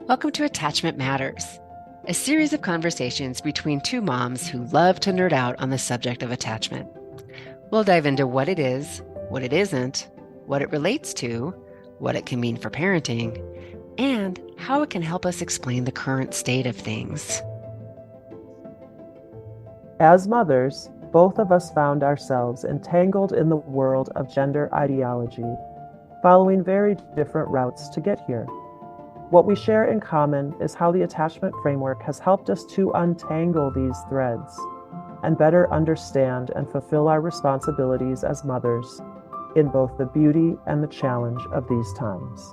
Welcome to Attachment Matters, a series of conversations between two moms who love to nerd out on the subject of attachment. We'll dive into what it is, what it isn't, what it relates to, what it can mean for parenting, and how it can help us explain the current state of things. As mothers, both of us found ourselves entangled in the world of gender ideology, following very different routes to get here. What we share in common is how the attachment framework has helped us to untangle these threads and better understand and fulfill our responsibilities as mothers in both the beauty and the challenge of these times.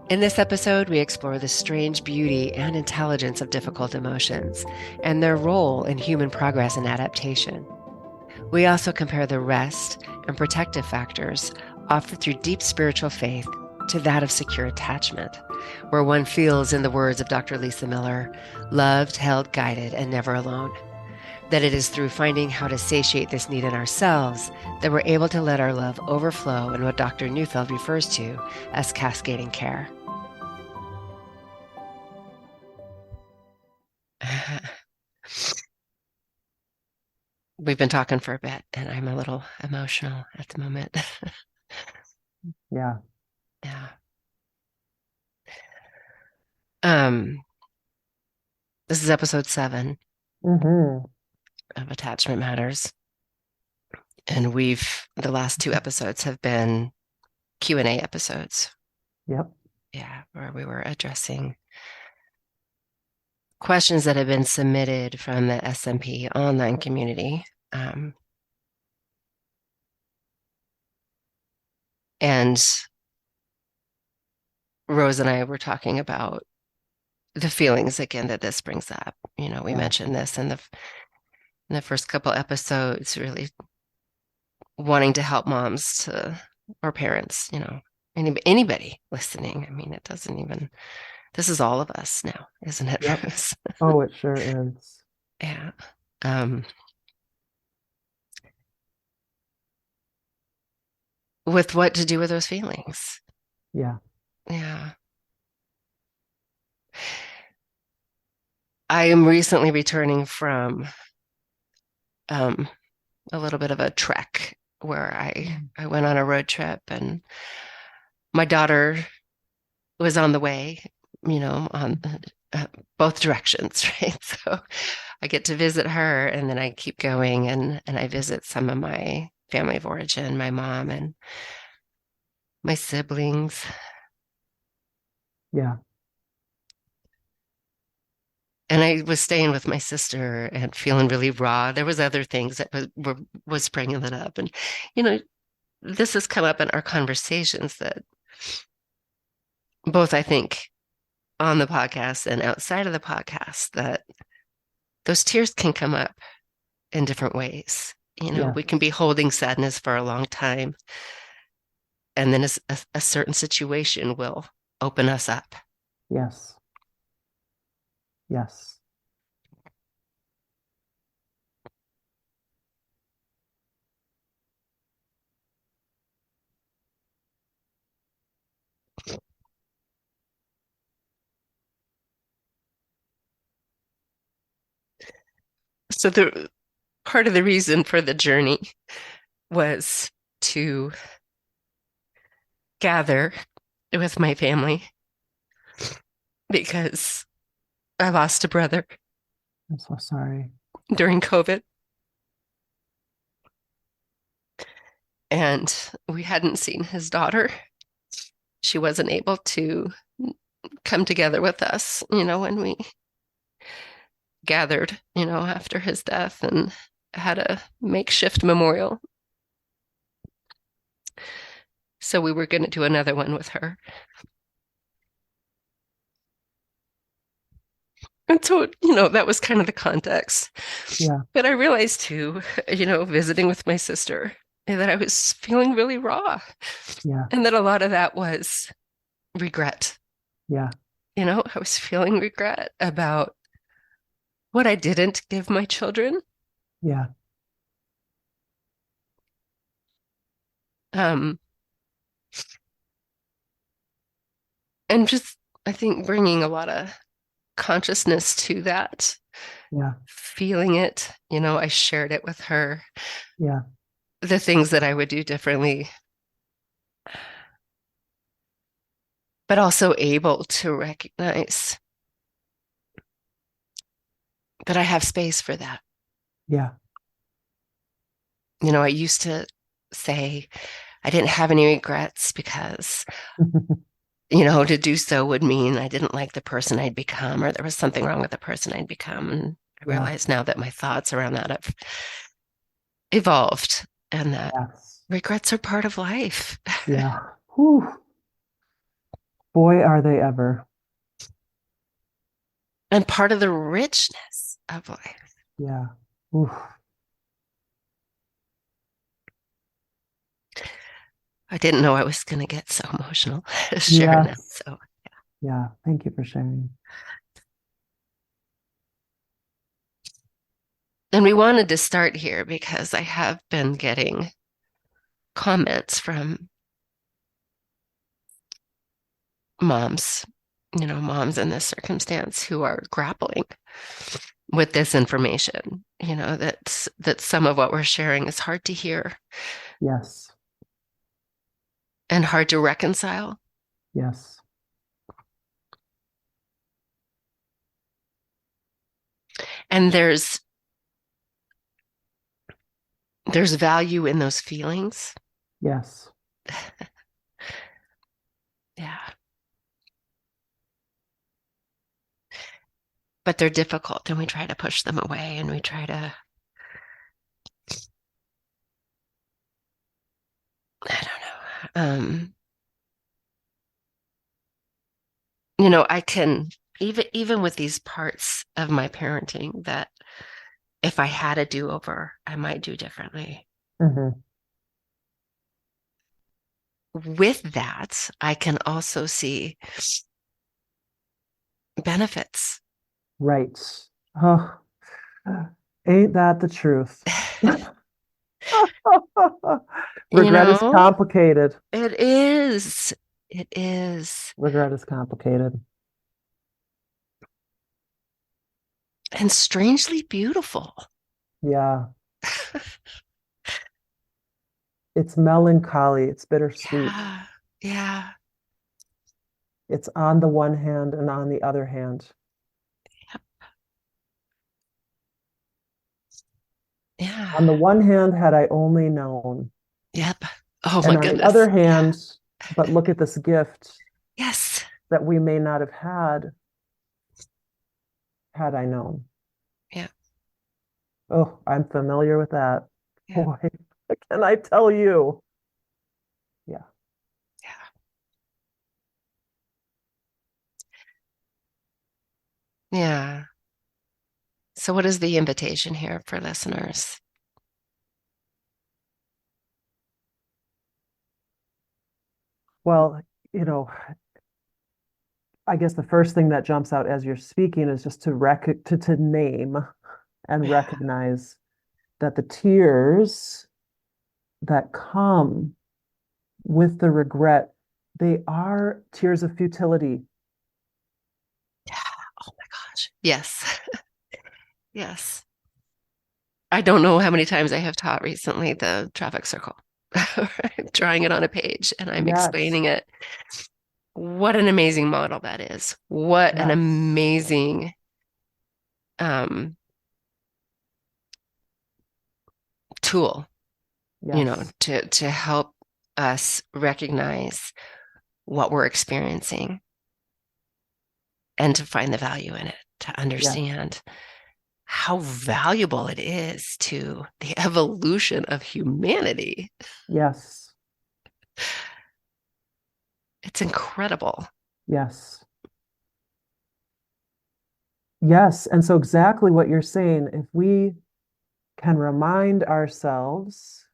In this episode, we explore the strange beauty and intelligence of difficult emotions and their role in human progress and adaptation. We also compare the rest and protective factors offered through deep spiritual faith to that of secure attachment, where one feels, in the words of Dr. Lisa Miller, loved, held, guided, and never alone. That it is through finding how to satiate this need in ourselves that we're able to let our love overflow in what Dr. Neufeld refers to as cascading care. We've been talking for a bit, and I'm a little emotional at the moment. Yeah. Yeah. Um, this is episode 7 Mm-hmm. of Attachment Matters. And the last 2 episodes have been Q&A episodes. Yep. Yeah, where we were addressing questions that have been submitted from the SMP online community. And Rose and I were talking about the feelings again that this brings up. We Yeah. mentioned this in the first couple episodes, really wanting to help moms or parents, anybody listening. I mean, it doesn't even, this is all of us now, isn't it, Yep. Rose? Oh, it sure is. Yeah. Um, with what to do with those feelings. Yeah. Yeah. I am recently returning from um, a little bit of a trek where I went on a road trip and my daughter was on the way, on uh, both directions, right? So I get to visit her and then I keep going and I visit some of my family of origin, my mom and my siblings. Yeah. And I was staying with my sister and feeling really raw. There was other things that was bringing that up. And, you know, this has come up in our conversations that both, I think, on the podcast and outside of the podcast, that those tears can come up in different ways. Yeah. We can be holding sadness for a long time, and then a certain situation will open us up. Yes. Yes. So the part of the reason for the journey was to gather with my family because I lost a brother I'm so sorry. during COVID and we hadn't seen his daughter. She wasn't able to come together with us, when we gathered, after his death and had a makeshift memorial. So we were going to do another one with her. And so, that was kind of the context. Yeah. But I realized too, visiting with my sister, that I was feeling really raw Yeah. and that a lot of that was regret. Yeah. I was feeling regret about what I didn't give my children. Yeah. Um, and just I think bringing a lot of consciousness to that, Yeah. feeling it, I shared it with her, Yeah. the things that I would do differently, but also able to recognize that I have space for that. Yeah. I used to say I didn't have any regrets because, to do so would mean I didn't like the person I'd become or there was something wrong with the person I'd become. And I Yeah. realize now that my thoughts around that have evolved and that Yes. regrets are part of life Yeah. Whew. Boy, are they ever. and part of the richness of life. Yeah. Oof. I didn't know I was going to get so emotional sharing that. Yes. So, Yeah. Thank you for sharing. and we wanted to start here because I have been getting comments from moms, moms in this circumstance who are grappling with this information, that some of what we're sharing is hard to hear Yes. and hard to reconcile. Yes. And there's value in those feelings. Yes. Yeah. But they're difficult and we try to push them away and we try to, I don't know. I can even with these parts of my parenting that if I had a do-over, I might do differently. Hmm. With that, I can also see benefits. Right. Oh, ain't that the truth? You Regret is know, complicated. it is. It is. Regret is complicated. And strangely beautiful. Yeah. It's melancholy. It's bittersweet. Yeah. Yeah. It's on the one hand and on the other hand. On the Yeah. one hand, had I only known. Yep. Oh my And on the other goodness. Yeah. hand, but look at this gift Yes. that we may not have had I known. Yeah. Oh, I'm familiar with that. Yeah. Boy, can I tell you? Yeah. Yeah. Yeah. So what is the invitation here for listeners? Well, you know, I guess the first thing that jumps out as you're speaking is just to name and Yeah. recognize that the tears that come with the regret, they are tears of futility. Yeah. Oh my gosh. Yes. Yes. I don't know how many times I have taught recently the traffic circle, drawing it on a page, and I'm Yes, explaining it. What an amazing model that is. What an yes, amazing um, tool, yes, to help us recognize what we're experiencing and to find the value in it, to yes, understand how valuable it is to the evolution of humanity. yes, It's incredible. yes, yes. And so, exactly what you're saying, if we can remind ourselves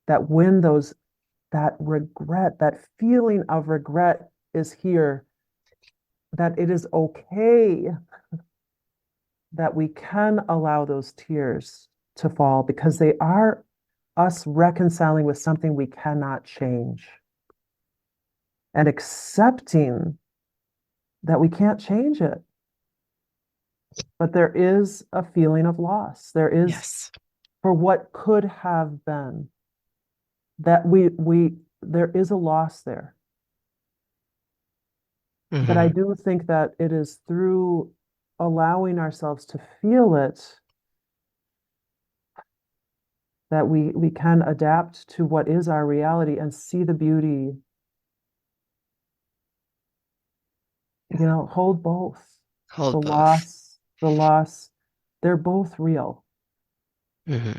that when that regret, that feeling of regret is here, that it is okay that we can allow those tears to fall because they are us reconciling with something we cannot change. and accepting that we can't change it. But there is a feeling of loss. There is Yes. for what could have been, that we there is a loss there. But I Hmm. do think that it is through allowing ourselves to feel it that we can adapt to what is our reality and see the beauty. Hold both. The Hold both. loss, they're both real. Hmm.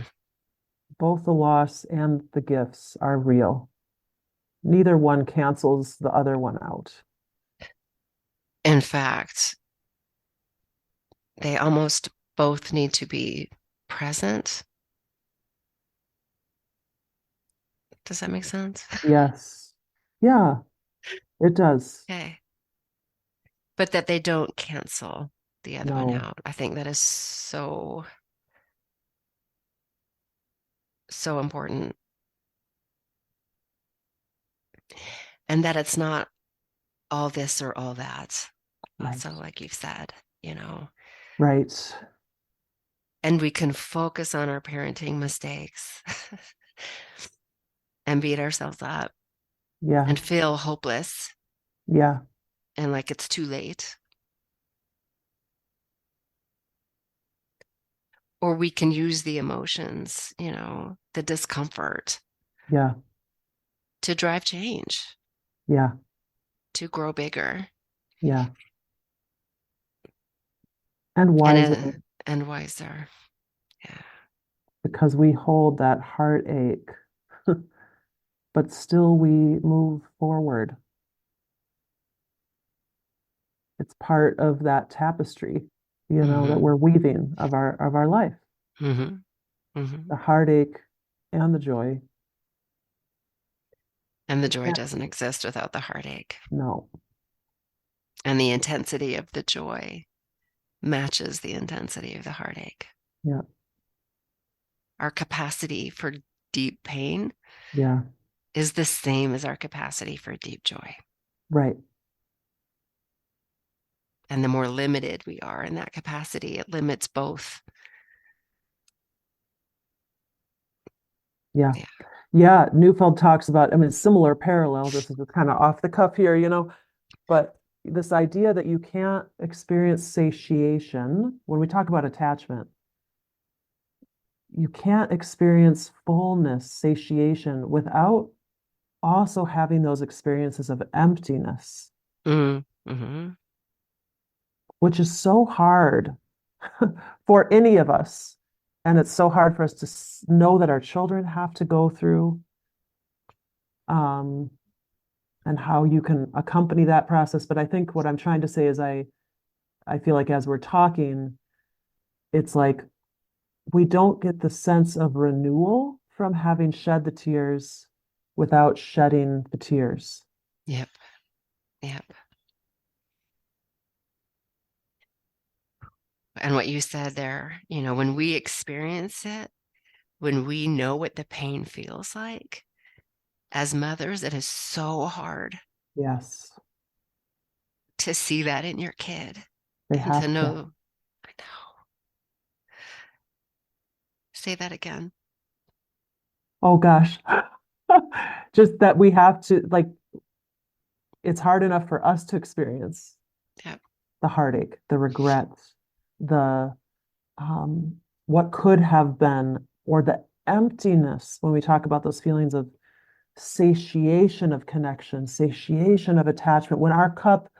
Both the loss and the gifts are real. Neither one cancels the other one out. In fact, they almost both need to be present. Does that make sense? Yes. Yeah, it does. Okay. But that they don't cancel the other one No, out. I think that is so, so important. And that it's not all this or all that. right. Also, like you've said, you know, Right. and we can focus on our parenting mistakes and beat ourselves up Yeah. and feel hopeless Yeah. and like it's too late. Or we can use the emotions, the discomfort Yeah. to drive change, Yeah. to grow bigger Yeah. And and wiser, uh, and wiser. Yeah. because we hold that heartache, but still we move forward. It's part of that tapestry, that Hmm. we're weaving of our life. Hmm. Hmm. The heartache and the joy. And the We joy can't, doesn't exist without the heartache. no. And the intensity of the joy matches the intensity of the heartache. Yeah. Our capacity for deep pain Yeah. is the same as our capacity for deep joy. Right. And the more limited we are in that capacity, it limits both. Yeah. Yeah. Yeah. Neufeld talks about, I mean, similar parallel. This is kind of off the cuff here, but this idea that you can't experience satiation when we talk about attachment, you can't experience fullness, satiation, without also having those experiences of emptiness, Mm-hmm. which is so hard for any of us. And it's so hard for us to know that our children have to go through, um, and how you can accompany that process. But I think what I'm trying to say is I feel like as we're talking, it's like we don't get the sense of renewal from having shed the tears without shedding the tears. Yep. Yep. And what you said there, when we experience it, when we know what the pain feels like, as mothers, it is so hard Yes, to see that in your kid they and to have to. know, I know, say that again. Oh gosh. Just that we have to, like, it's hard enough for us to experience Yep. the heartache, the regret, the um, what could have been, or the emptiness when we talk about those feelings of satiation of connection, satiation of attachment, when our cup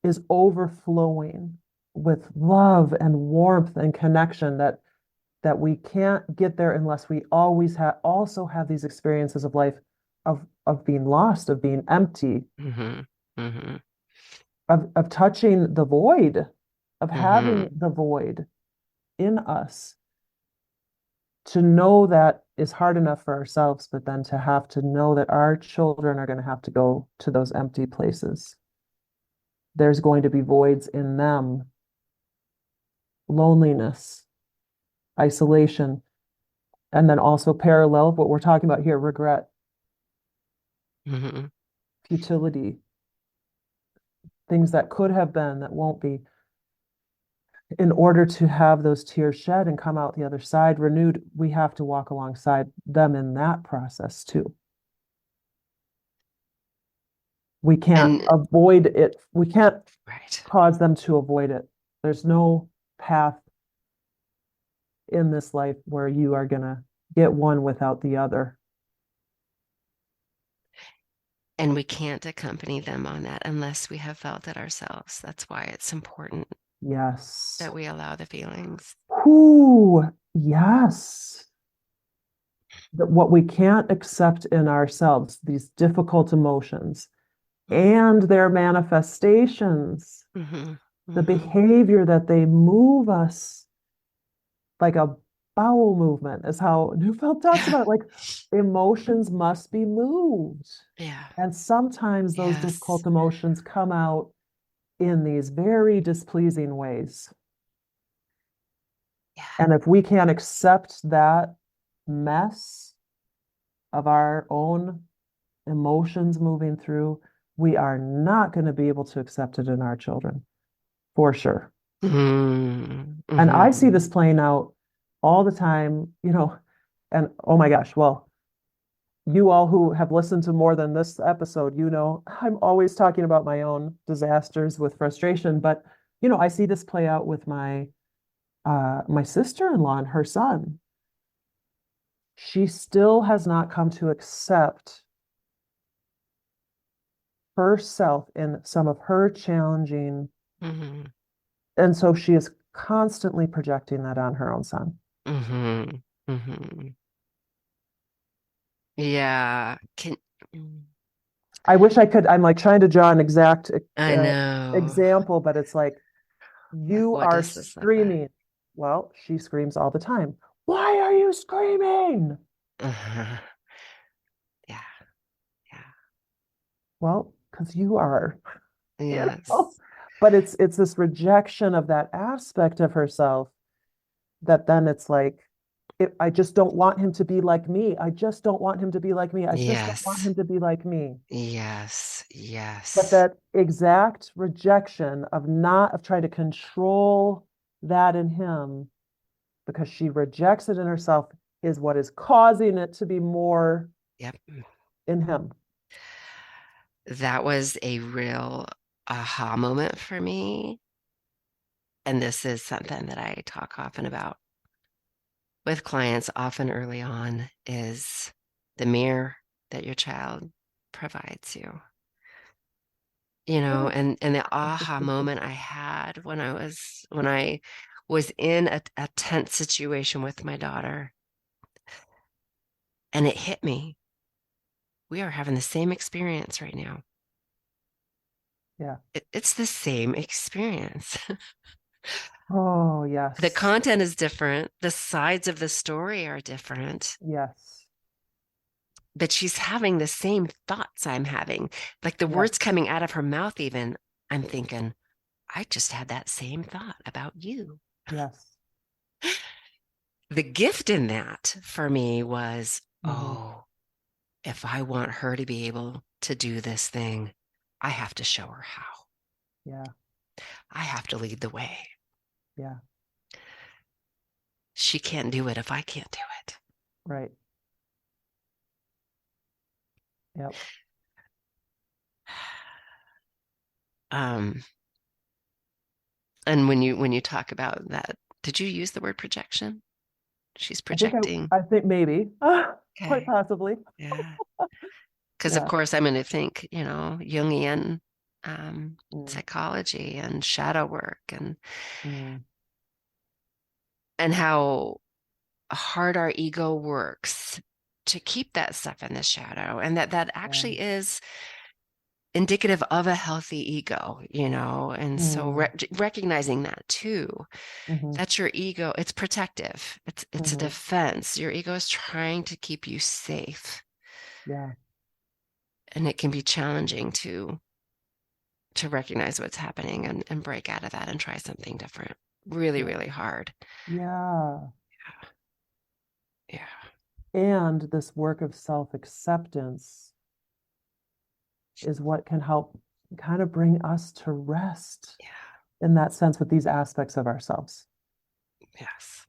is overflowing with love and warmth and connection, that we can't get there unless we always also have these experiences of life, of being lost, of being empty, Mm-hmm. Mm-hmm. of touching the void, of having Mm-hmm. the void in us. To know that is hard enough for ourselves, but then to have to know that our children are going to have to go to those empty places. There's going to be voids in them, loneliness, isolation, and then also parallel what we're talking about here, regret, Mm-hmm. futility. things that could have been that won't be, in order to have those tears shed and come out the other side renewed, we have to walk alongside them in that process too. We can't And avoid it. We can't right. cause them to avoid it. There's no path in this life where you are going to get one without the other. And we can't accompany them on that unless we have felt it ourselves. That's why it's important Yes. that we allow the feelings. Ooh, yes. That what we can't accept in ourselves, these difficult emotions and their manifestations, Mm-hmm. the Mm-hmm. behavior that they move us like a bowel movement is how Neufeld talks about it. Like emotions must be moved. Yeah. And sometimes those Yes. difficult emotions come out in these very displeasing ways. Yeah. And if we can't accept that mess of our own emotions moving through, we are not going to be able to accept it in our children, for sure. Mm-hmm. And I see Mm-hmm. this playing out all the time, and oh my gosh, well, you all who have listened to more than this episode, I'm always talking about my own disasters with frustration, but I see this play out with my sister-in-law and her son. She still has not come to accept herself in some of her challenging, Mm-hmm. and so she is constantly projecting that on her own son. Mm-hmm. Mm-hmm. Yeah. I wish I could. I'm like trying to draw an exact I know. example, but it's like Like, you what are does this look like? screaming. Well, she screams all the time. Why are you screaming? Uh-huh. Yeah. Yeah. Well, because you are, you know. Yes. But it's this rejection of that aspect of herself that then it's like, I just don't want him to be like me. I just don't want him to be like me. I just don't want Yes. him to be like me. Yes. But Yes. that exact rejection of trying to control that in him because she rejects it in herself is what is causing it to be more Yep. in him. That was a real aha moment for me. And this is something that I talk often about with clients, often early on, is the mirror that your child provides you. And the aha moment I had when I was in a tense situation with my daughter, and it hit me. We are having the same experience right now. Yeah. It's the same experience. Oh, The yes. content is different, the sides of the story are different, Yes. but she's having the same thoughts I'm having. Like the Yes. words coming out of her mouth, even, I'm thinking, I just had that same thought about you. Yes. The gift in that for me was, Hmm. oh, if I want her to be able to do this thing, I have to show her how. Yeah. I have to lead the way. Yeah. She can't do it if I can't do it. Right. Yep. Um, and when you talk about that, did you use the word projection? She's I think projecting. I think maybe quite Okay. possibly. Yeah. Because of Yeah. course I'm going to think, Jungian Mm, psychology and shadow work mm, and how hard our ego works to keep that stuff in the shadow, and that yeah. actually is indicative of a healthy ego, and so Mm, recognizing that too. mm-hmm, That's your ego. It's protective. It's a mm-hmm. defense. Your ego is trying to keep you safe, Yeah. and it can be challenging to recognize what's happening and break out of that and try something different. Really, Yeah. really hard. Yeah. Yeah. And this work of self-acceptance is what can help kind of bring us to rest Yeah. in that sense with these aspects of ourselves. Yes.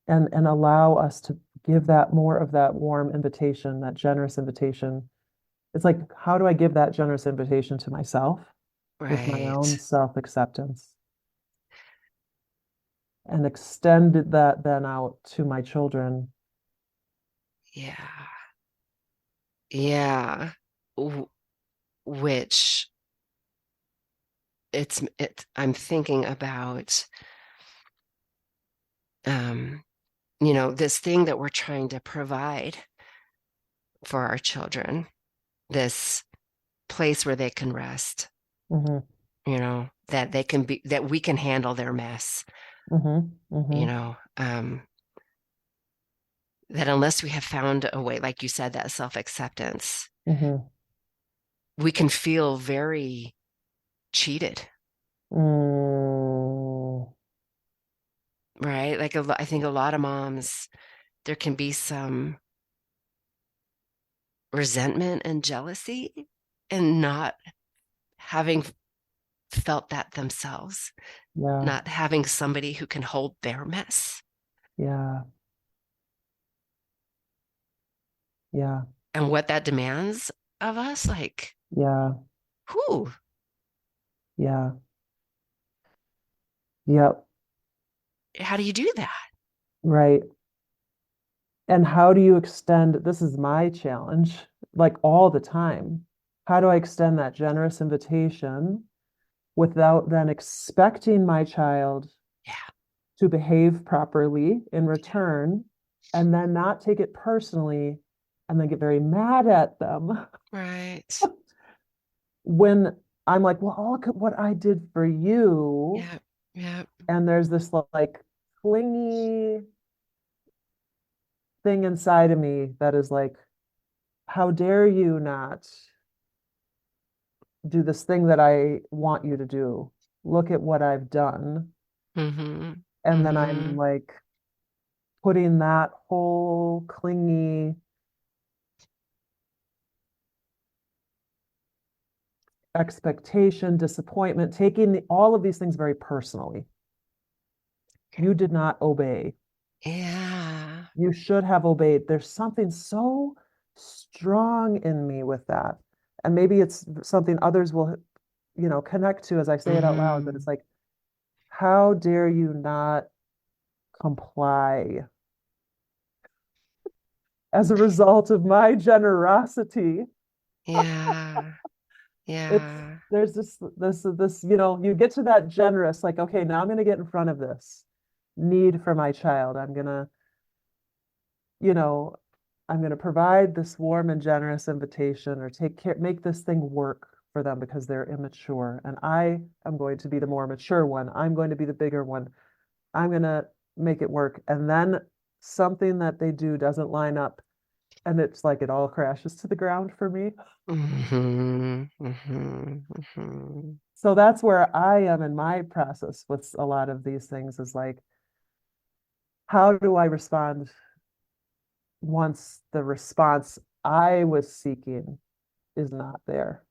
And allow us to give that more of that warm invitation, that generous invitation. It's like, how do I give that generous invitation to myself with my own Right. self-acceptance and extend that then out to my children? Yeah. Yeah. W- which I'm thinking about um, this thing that we're trying to provide for our children, this place where they can rest, Mm-hmm, that they can be, that we can handle their mess, mm-hmm, you mm-hmm, know, um, that unless we have found a way, like you said, that self-acceptance, mm-hmm. we can feel very cheated, Mm, right? Like I think a lot of moms, there can be some resentment and jealousy and not having felt that themselves, yeah, not having somebody who can hold their mess yeah, yeah, and what that demands of us. Like, yeah, whoo, yeah, yep, how do you do that? right. And how do you extend? This is my challenge, like all the time. How do I extend that generous invitation without then expecting my child Yeah, to behave properly in return and then not take it personally and then get very mad at them right. when I'm like, well, look at what I did for you. Yeah, yeah. And there's this like clingy thing inside of me that is like, how dare you not do this thing that I want you to do? Look at what I've done. Mm-hmm. And then Mm-hmm. I'm like putting that whole clingy expectation, disappointment, taking all of these things very personally. You did not obey. Yeah. You should have obeyed. There's something so strong in me with that. And maybe it's something others will, connect to as I say it out loud, but Mm-hmm. it's like, how dare you not comply as a result of my generosity? Yeah. It's Yeah. there's this, you get to that generous, like, okay, now I'm gonna get in front of this need for my child. You know, I'm gonna provide this warm and generous invitation or take care, make this thing work for them because they're immature. And I am going to be the more mature one. I'm going to be the bigger one. I'm gonna make it work. And then something that they do doesn't line up and it's like it all crashes to the ground for me. Mm-hmm. Mm-hmm. Mm-hmm. So that's where I am in my process with a lot of these things is like, how do I respond once the response I was seeking is not there?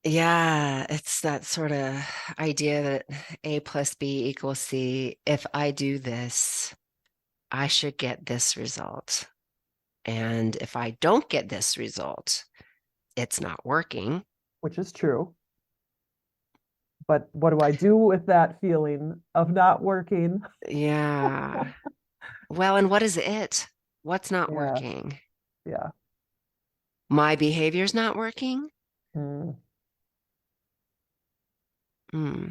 Yeah, it's that sort of idea that A plus B equals C. If I do this, I should get this result. And if I don't get this result, it's not working. Which is true. But what do I do with that feeling of not working? Yeah. Well, and what is it? What's not Yeah, working? yeah. My behavior's not working? Mm, Hmm.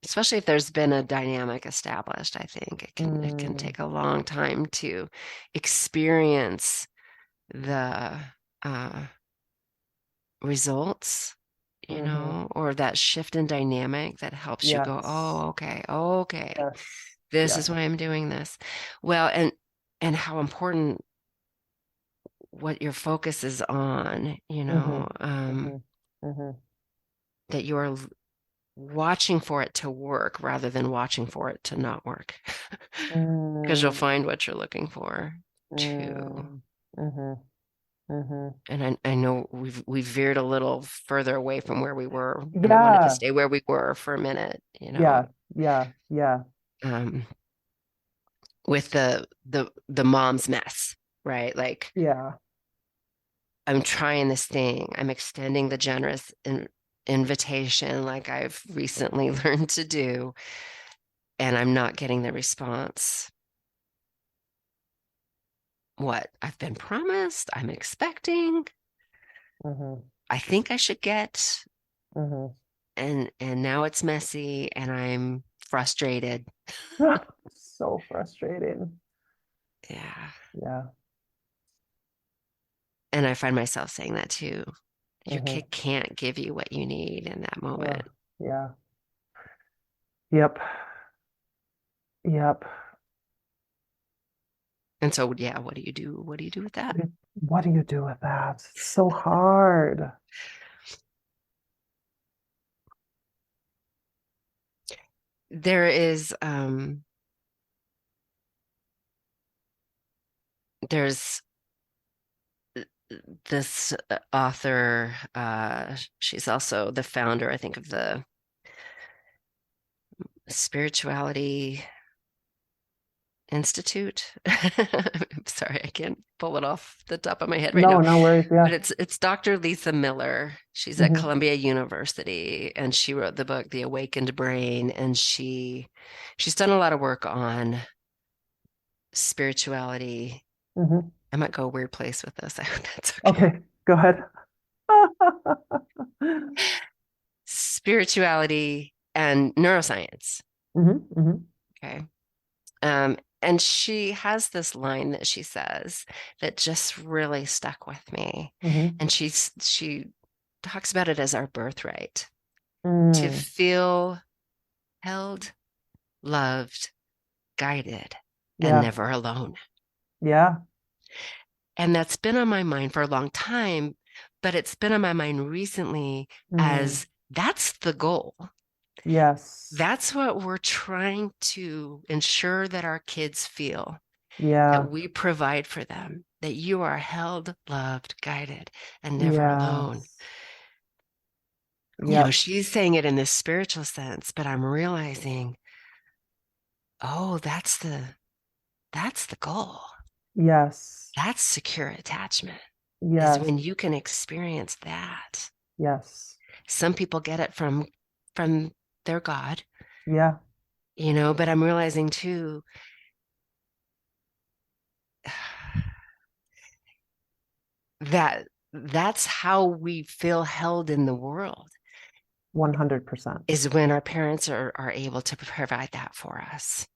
Especially if there's been a dynamic established, I think it can mm, take a long time to experience the uh, results, hmm. or that shift in dynamic that helps you go, Yes, oh, okay, okay, yes, this is yes. why I'm doing this. Well, and how important what your focus is on, Hmm, hmm, hmm. that you are watching for it to work rather than watching for it to not work. because you'll Mm, find what you're looking for too. mm, mm-hmm, mm-hmm. And I know we've veered a little further away from where we were, and I wanted to Yeah, stay where we were for a minute, yeah, yeah, yeah, um, with the mom's mess, right? Like yeah. I'm trying this thing, I'm extending the generous invitation, like I've recently learned to do, and I'm not getting the response what I've been promised, I'm expecting, Mm-hmm, I think I should get, mm-hmm. and now it's messy and I'm frustrated. So frustrating. Yeah. Yeah. And I find myself saying that too. Your Mm-hmm. kid can't give you what you need in that moment. Yeah. Yep. Yep. And so, yeah, what do you do? What do you do with that? What do you do with that? It's so hard. There is there's this author, she's also the founder, I think, of the Spirituality Institute. I'm sorry, I can't pull it off the top of my head right now. No, no worries. But Yeah. it's Dr. Lisa Miller. She's at Hmm. Columbia University, and she wrote the book The Awakened Brain, and she's done a lot of work on spirituality. Hmm. I might go a weird place with this. I hope that's okay. Okay, go ahead. Spirituality and neuroscience. Hmm. Hmm. Okay. And she has this line that she says that just really stuck with me. Hmm. And she talks about it as our birthright to Mm. feel held, loved, guided, and Yeah. never alone. Yeah. And that's been on my mind for a long time, but it's been on my mind recently Mm. as that's the goal. Yes. That's what we're trying to ensure that our kids feel, that Yeah. we provide for them, that you are held, loved, guided, and never alone. Yes. Yep. She's saying it in this spiritual sense, but I'm realizing, oh, that's the goal. Yes. That's secure attachment, is Yes. when you can experience that. Yes. Some people get it from their God, Yeah. but I'm realizing too that that's how we feel held in the world 100%. is when our parents are able to provide that for us.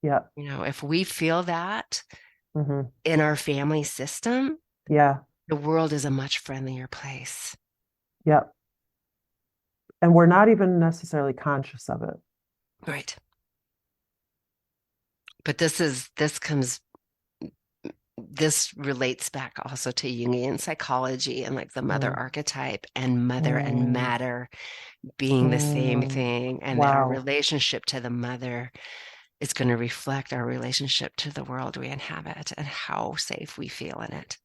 Yeah. If we feel that Hmm. in our family system, Yeah. the world is a much friendlier place. Yeah. And we're not even necessarily conscious of it. Right. But this relates back also to Jungian psychology and like the mother Mm. archetype and mother and Mm. matter being the same Mm. thing, and that our Wow. relationship to the mother is going to reflect our relationship to the world we inhabit and how safe we feel in it.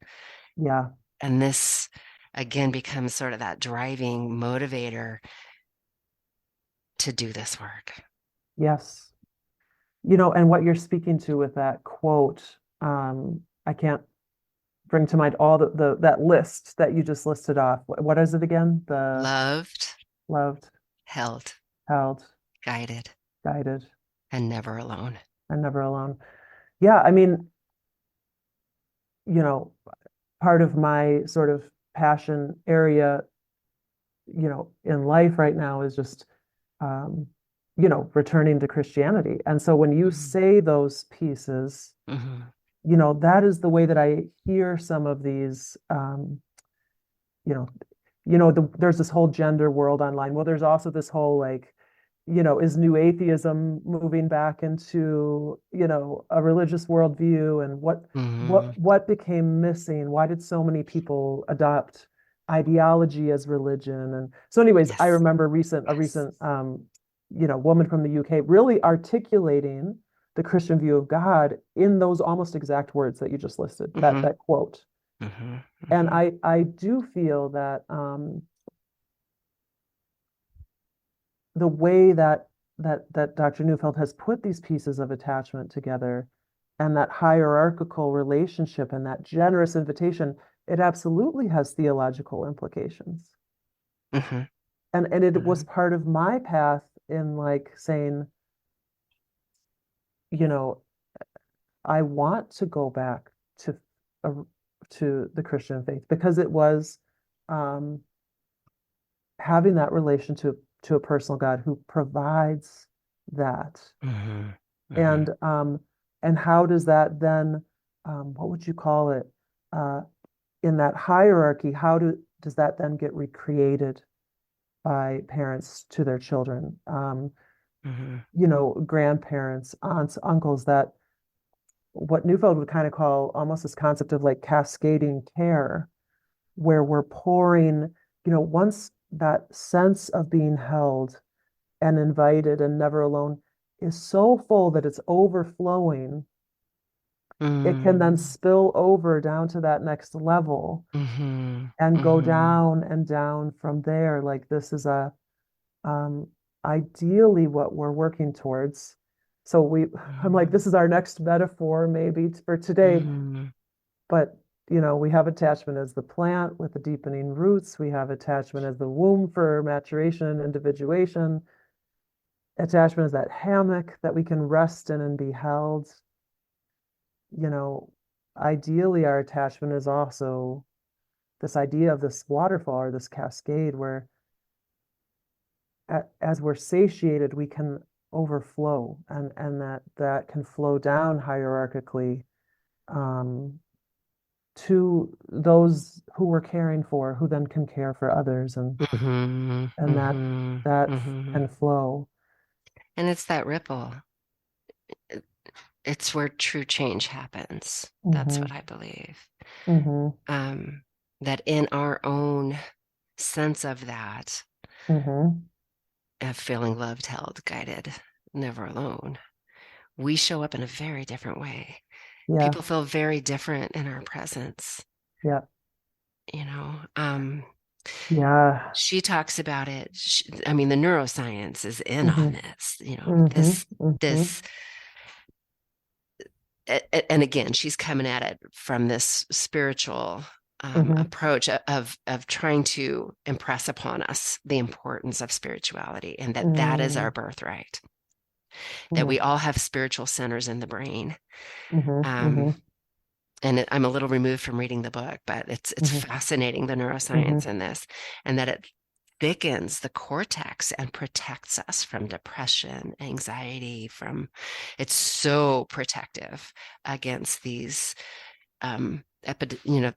Yeah. And this again becomes sort of that driving motivator to do this work. Yes. And what you're speaking to with that quote, I can't bring to mind all the that list that you just listed off. What is it again? The Loved, loved, held, held, guided, guided, and never alone. and never alone. Yeah, I mean, you know, part of my sort of passion area, in life right now is just um, returning to Christianity. And so when you Mhm. say those pieces, Mhm. that is the way that I hear some of these, you know, there's this whole gender world online. Well, there's also this whole like, is new atheism moving back into, a religious worldview, and what Mhm. what what became missing? Why did so many people adopt ideology as religion? And so, anyways, I Yes. remember a Yes. recent woman from the UK really articulating the Christian view of God in those almost exact words that you just listed, that Mm-hmm. quote. Mm-hmm. And Mm-hmm. I do feel that the way that Dr. Neufeld has put these pieces of attachment together and that hierarchical relationship and that generous invitation, it absolutely has theological implications. Mm-hmm. And it was Mm-hmm. part of my path in like saying, you know, I want to go back to uh, to the Christian faith because it was um, having that relation to a personal God who provides that. Mm-hmm. Mm-hmm. And how does that then what would you call it uh, in that hierarchy? Does that then get recreated by parents to their children? Mm-hmm. Grandparents, aunts, uncles, that what Neufeld would kind of call almost this concept of like cascading care, where we're pouring, once that sense of being held and invited and never alone is so full that it's overflowing, it can then Mm-hmm. spill over down to that next level Mm-hmm. and go Mm-hmm. down and down from there. Like this is a um, ideally what we're working towards. So I'm like, this is our next metaphor maybe for today, Mm-hmm. but we have attachment as the plant with the deepening roots. We have attachment as the womb for maturation and individuation. Attachment is that hammock that we can rest in and be held. You know, Ideally, our attachment is also this idea of this waterfall or this cascade where as we're satiated, we can overflow and that can flow down hierarchically um, to those who we're caring for, who then can care for others, Mm-hmm. and Mm-hmm. that Mm-hmm. can flow. And it's that ripple. It's where true change happens. That's Mm-hmm, what I believe. mm-hmm, Um, that in our own sense of that, mm-hmm. of feeling loved, held, guided, never alone, we show up in a very different way. Yeah, People feel very different in our presence, yeah, you know. yeah. She talks about it. I mean, the neuroscience is in on Mm-hmm, this, mm-hmm, mm-hmm. this, and again, she's coming at it from this spiritual Mm-hmm. approach of trying to impress upon us the importance of spirituality and that is our Mm-hmm. birthright, that Mm-hmm. we all have spiritual centers in the brain. Mm-hmm. Um, and I'm a little removed from reading the book, but it's Mm-hmm. fascinating, the Mm-hmm. neuroscience in this, and that it thickens the cortex and protects us from depression, anxiety, it's so protective against these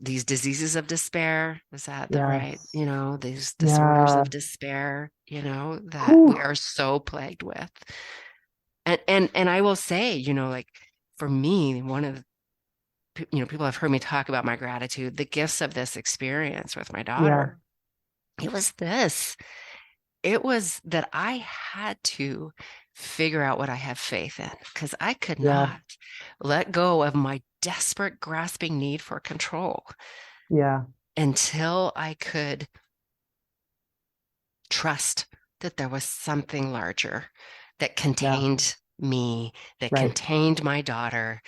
these diseases of despair. Is that the right, Yes. these disorders of Yeah. despair, that we Whew. are so plagued with. And I will say, like for me, one of people have heard me talk about my gratitude, the gifts of this experience with my Yeah. daughter. It was this. It was that I had to figure out what I have faith in because I could Yeah. not let go of my desperate, grasping need for control Yeah. until I could trust that there was something larger that Yeah. contained me, that Right. contained my daughter,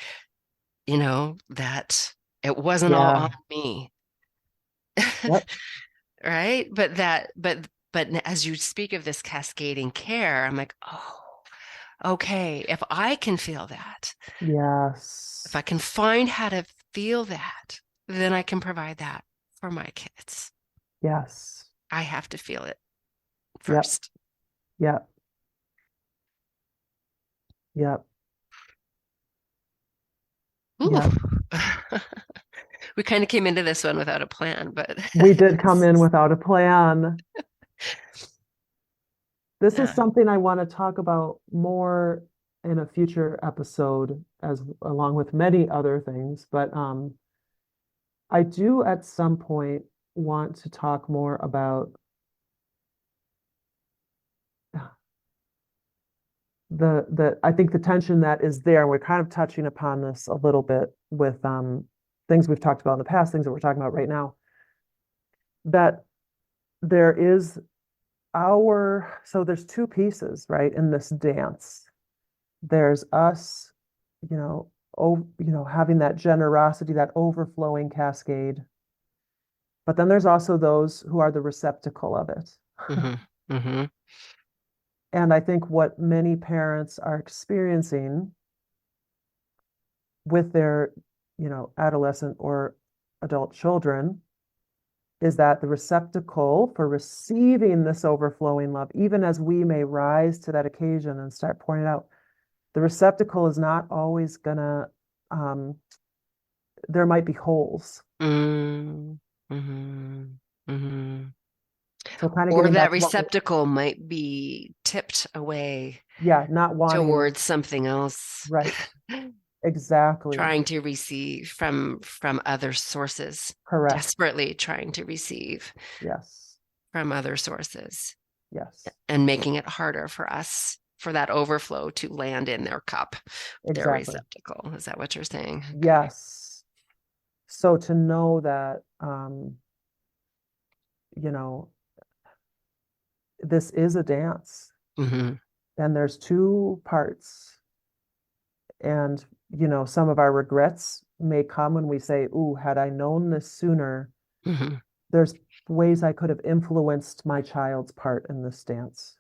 that it wasn't all on Yeah. me. Yep. Right? But as you speak of this cascading care, I'm like, oh, okay, if I can feel that, if I Yes. can find how to feel that, then I can provide that for my kids. Yes. I have to feel it Yep. first. Yep. Yep. Ooh. Yep. We kind of came into this one without a plan, but We did come in without a plan. This is yeah. something I want to talk about more in a future episode, as along with many other things. But I do at some point want to talk more about the I think the tension that is there, and we're kind of touching upon this a little bit with things we've talked about in the past, things that we're talking about right now, that there is so there's two pieces, right, in this dance. There's us, you know, having that generosity, that overflowing cascade. But then there's also those who are the receptacle of it. Hmm. Hmm. And I think what many parents are experiencing with their, adolescent or adult children is that the receptacle for receiving this overflowing love, even as we may rise to that occasion and start pouring it out, the receptacle is not always gonna, there might be holes. Mm. Hmm. Hmm. So kind of Or getting that back to what we're, receptacle might be tipped away yeah, not wanting, towards something else, right, exactly, trying to receive from other sources, correct. desperately trying to receive Yes, from other sources yes, and making it harder for us for that overflow to land in their cup, their exactly. receptacle. Is that what you're saying? Okay. Yes. So to know that, you know, this is a dance Hmm. and there's two parts. And, some of our regrets may come when we say, ooh, had I known this sooner, Hmm. there's ways I could have influenced my child's part in this dance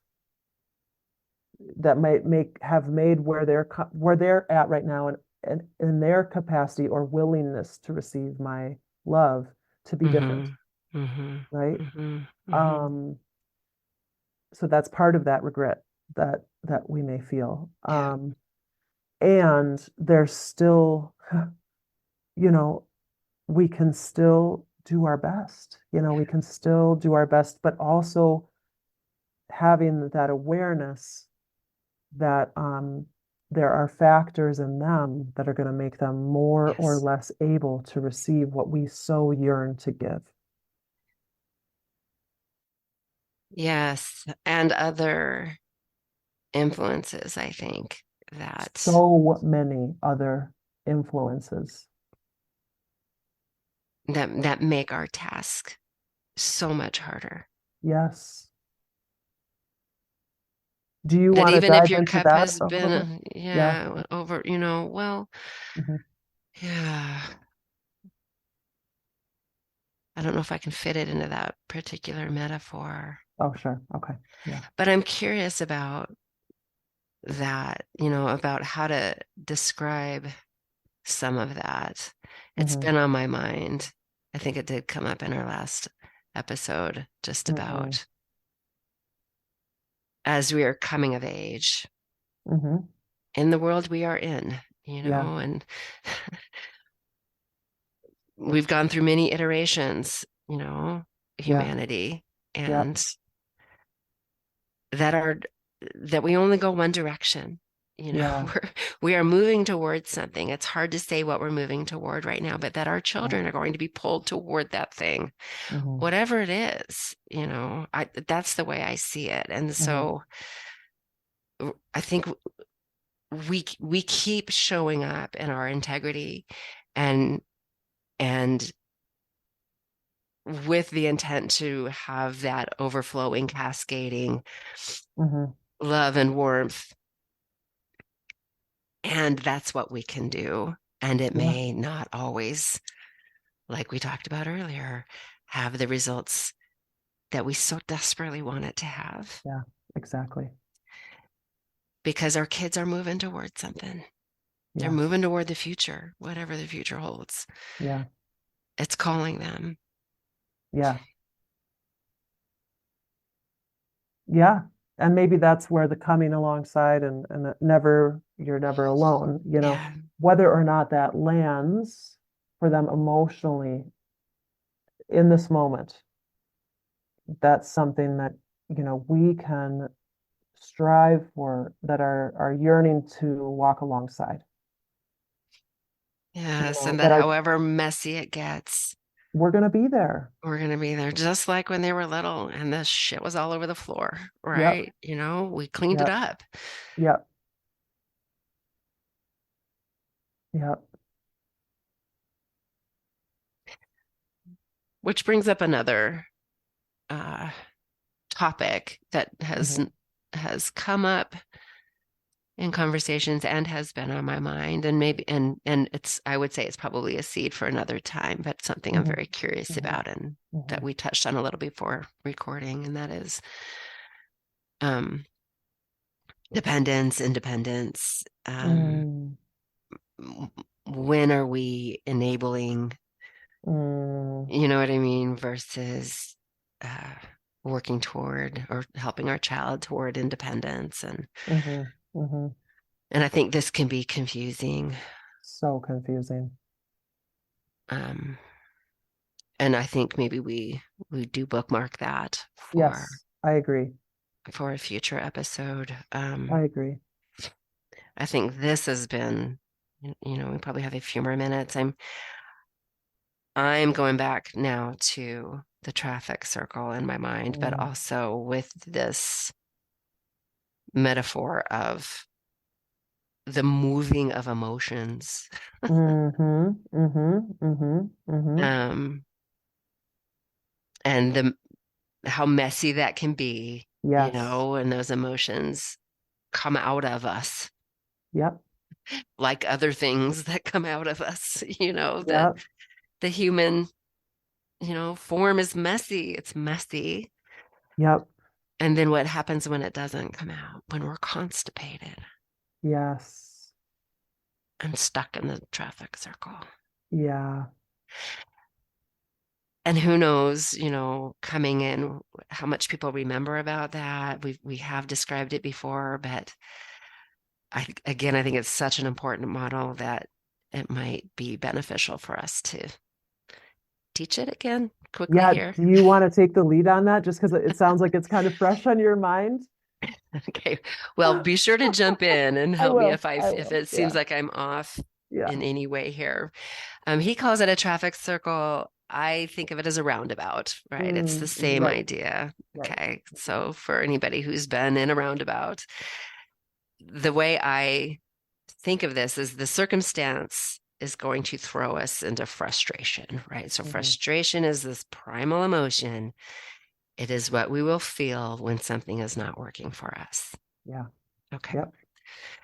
that might have made where they're at right now and in their capacity or willingness to receive my love to be different, Hmm. Hmm. right? Hmm. Hmm. Um, so that's part of that regret that we may feel. Yeah. And there's still, you know, we can still do our best. We can still do our best, but also having that awareness that there are factors in them that are going to make them more or Yes. less able to receive what we so yearn to give. Yes. And other influences, I think, that So many other influences. that make our task so much harder. Yes. Do you That want to even if dive your into cup that has a little bit? been, Yeah. yeah, over, well, Hmm. yeah, I don't know if I can fit it into that particular metaphor, Oh, sure. Okay. Yeah. but I'm curious about that, about how to describe some of that. It's Hmm. been on my mind. I think it did come up in our last episode, just Hmm. about as we are coming of age Hmm. in the world we are in, Yeah. and we've gone through many iterations, Yeah. humanity, Yeah. and that are that we only go one direction. Yeah. We are moving towards something. It's hard to say what we're moving toward right now, but that our Yeah. children are going to be pulled toward that thing, Hmm. whatever it is, that's the way I see it. And Hmm. so I think we keep showing up in our integrity and and with the intent to have that overflowing, cascading Hmm. love and warmth. And that's what we can do. And it Yeah. may not always, like we talked about earlier, have the results that we so desperately want it to have Yeah. Exactly. because our kids are moving towards something. They're moving Yes. toward the future, whatever the future holds. Yeah. It's calling them. Yeah. Yeah. And maybe that's where the coming alongside and you're never alone, Yeah. whether or not that lands for them emotionally in this moment. That's something that, we can strive for, that are yearning to walk alongside, Yes. And that that are however messy it gets, we're going to be there. we're going to be there just like when they were little and the shit was all over the floor, Yep. right? We cleaned it Yep. up. Yep. Yep. Which brings up another uh, topic that Hmm. has come up in conversations and has been on my mind, and maybe and it's I would say it's probably a seed for another time, but something I'm Hmm. very curious Hmm. about and that Hmm. we touched on a little before recording, and that is um, dependence, independence. Mm. When are we enabling, Mm. you know what I mean, versus uh, working toward or helping our child toward independence, Hmm. Hmm. and I think this can be confusing. So confusing. Um, and I think maybe we do bookmark that Yes, I agree. for a future episode. I agree. I think this has been, we probably have a few more minutes. I'm going back now to the traffic circle in my mind, but Mm. also with this metaphor of the moving of emotions, Mm-hmm. Mm-hmm. Mm-hmm. Mm-hmm. um, and the how messy that can be, Yes. and those emotions come out of us Yep. like other things that come out of us, that Yep. the human, form is messy. It's messy. Yep. And then what happens when it doesn't come out, when we're constipated Yes. and stuck in the traffic circle? Yeah. And who knows, coming in, how much people remember about that. We have described it before, but I think it's such an important model that it might be beneficial for us to teach it again quickly Yeah. here. Do you want to take the lead on that just because it sounds like it's kind of fresh on your mind? Okay. Well, be sure to jump in and I help me will. if I if will. it seems Yeah. like I'm off Yeah. in any way here. He calls it a traffic circle. I think of it as a roundabout, right? It's the Mm, same right. idea. Right. Okay. So for anybody who's been in a roundabout, the way I think of this is the circumstance is going to throw us into frustration, right? So Hmm. frustration is this primal emotion. It is what we will feel when something is not working for us. Yeah. Okay. Yep.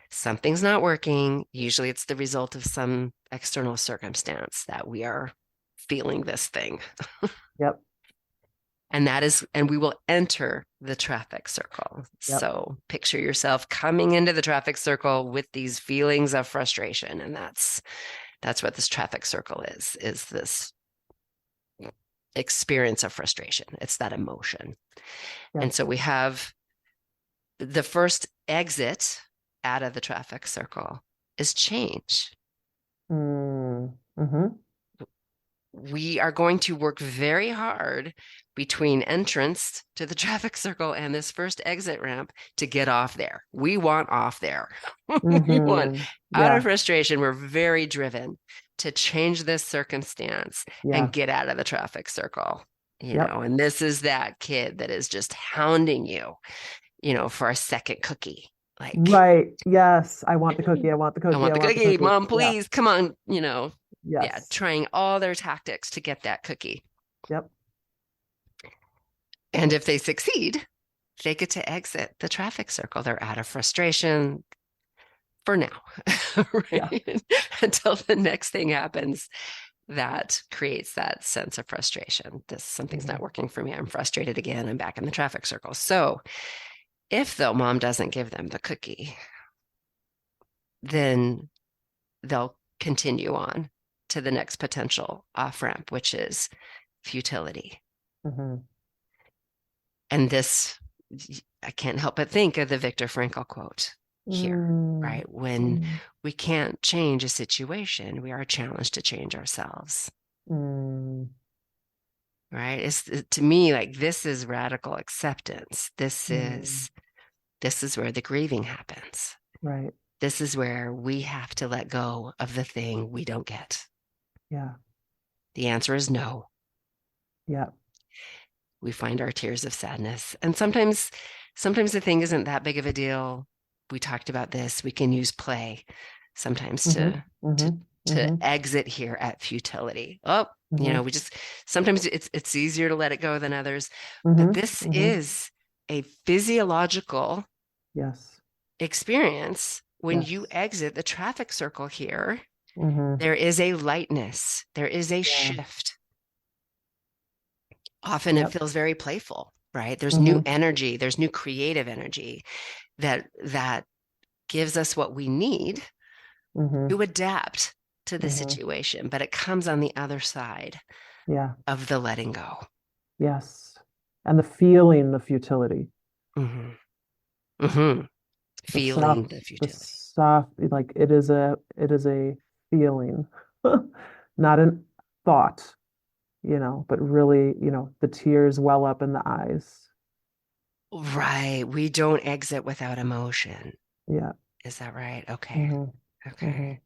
Something's not working. Usually it's the result of some external circumstance that we are feeling this thing. Yep. And we will enter the traffic circle. Yep. So picture yourself coming into the traffic circle with these feelings of frustration. And that's what this traffic circle is this experience of frustration. It's that emotion. Yep. And so we have the first exit out of the traffic circle is change. Mm. Mm-hmm. We are going to work very hard between entrance to the traffic circle and this first exit ramp to get off there. We want off there. We want Mm-hmm. out of Yeah. frustration. We're very driven to change this circumstance Yeah. and get out of the traffic circle. Yep. And this is that kid that is just hounding you, for a second cookie. Like, Right. Yes. I want the cookie. I want the I cookie. want I the want the cookie, cookie. mom, Yeah. please, come on, yeah, Yes. trying all their tactics to get that cookie. Yep. And if they succeed, they get to exit the traffic circle. They're out of frustration for now, Yeah. right? Until the next thing happens that creates that sense of frustration. Something's Hmm. not working for me. I'm frustrated again. I'm back in the traffic circle. So if though mom doesn't give them the cookie, then they'll continue on to the next potential off ramp, which is futility. Hmm. And this, I can't help but think of the Viktor Frankl quote here, Mm. right? When Mm. we can't change a situation, we are challenged to change ourselves, Mm. right? To me, like, this is radical acceptance. Mm. This is where the grieving happens. Right. This is where we have to let go of the thing we don't get. Yeah. The answer is no. Yeah. We find our tears of sadness. And sometimes the thing isn't that big of a deal. We talked about this. We can use play. sometimes Mm-hmm. to Mm-hmm. to Mm-hmm. exit here at futility. Oh, Mm-hmm. we just sometimes it's easier to let it go than others, but Mm-hmm. this Mm-hmm. is a physiological Yes. experience. When you Yes. exit the traffic circle here, Mm-hmm. there is a lightness, there is a Yeah. shift. Often it Yep. feels very playful, right? There's new Mm-hmm. energy, there's new creative energy that gives us what we need Mm-hmm. to adapt to the Mm-hmm. situation, but it comes on the other side Yeah. of the letting go. Yes. And the feeling the futility, Hmm. Hmm. the Feeling soft, the the futility. soft, like it is a feeling, not a thought, but really, the tears well up in the eyes. Right. We don't exit without emotion. Yeah. Is that right? Okay. Mm-hmm. Mm-hmm. Okay.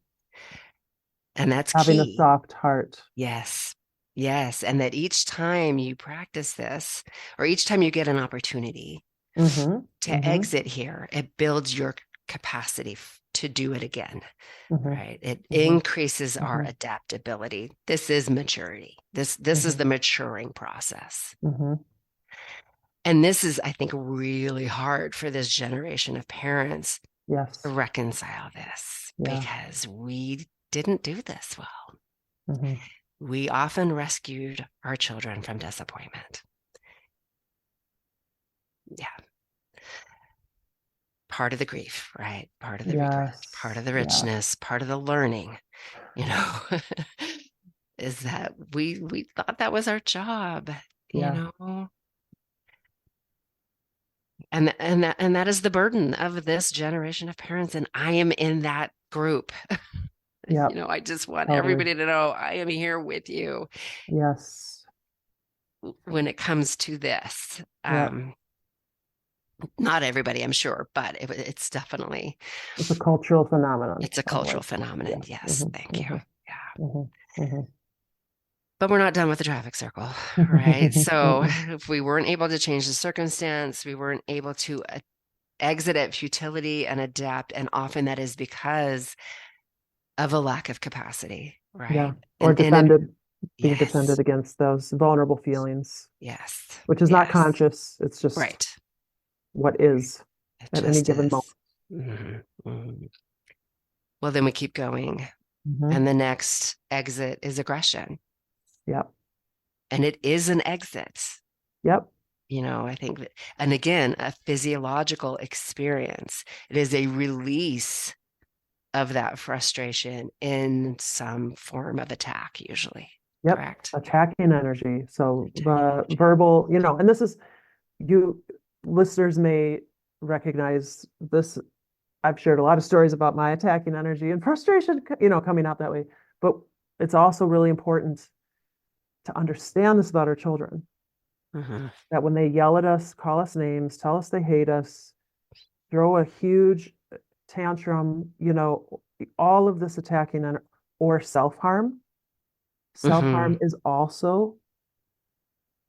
And that's Having a key. soft heart. Yes. Yes. And that each time you practice this, or each time you get an opportunity Mm-hmm. to Mm-hmm. exit here, it builds your capacity to do it again, Mm-hmm. right? It Mm-hmm. increases our Mm-hmm. adaptability. This is maturity. This is Mm-hmm. the maturing process. Mm-hmm. And this is, I think, really hard for this generation of parents to Yes. reconcile this Yeah. because we didn't do this well. Mm-hmm. We often rescued our children from disappointment. Yeah, part of the grief, right? Part of the regret, part Yes. of the Yeah. richness, part of the learning, you know, is that we thought that was our job, you Yeah. know. And that is the burden of this generation of parents, and I am in that group. Yep. I just want Totally. everybody to know I am here with you Yes. when it comes to this. Yep. Not everybody, I'm sure, but it's definitely It's a cultural phenomenon it's a of cultural like, yeah. phenomenon. Yes, Mm-hmm. thank you. Yeah. Mm-hmm. Mm-hmm. But we're not done with the traffic circle, right? So if we weren't able to change the circumstance, we weren't able to exit at futility and adapt. And often that is because of a lack of capacity, Yeah. right? Or being defended Yes, against those vulnerable feelings, yes, which is not yes, conscious. It's just right. what is It at any just given moment. is. Mhm, mhm. Well, then we keep going. Mm-hmm. And the next exit is aggression. Yep. And it is an exit. Yep. I think that, and again, a physiological experience. It is a release of that frustration in some form of attack, usually. Yep. Correct? Attacking energy. So Attacking the energy. verbal, and this is, you listeners may recognize this. I've shared a lot of stories about my attacking energy and frustration, coming out that way. But it's also really important to understand this about our children, Hmm. that when they yell at us, call us names, tell us they hate us, throw a huge tantrum, all of this attacking or self-harm. Hmm. Self-harm is also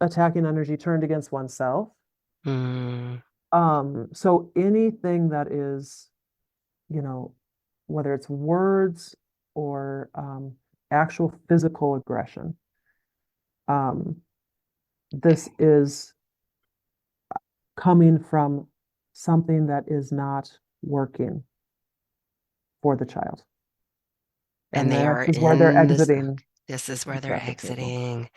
attacking energy turned against oneself. Hmm. So anything that is, you know, whether it's words or actual physical aggression, um, this is coming from something that is not working for the child. And And they that are is where they're in this. exiting This is the where they're traffic circle. exiting.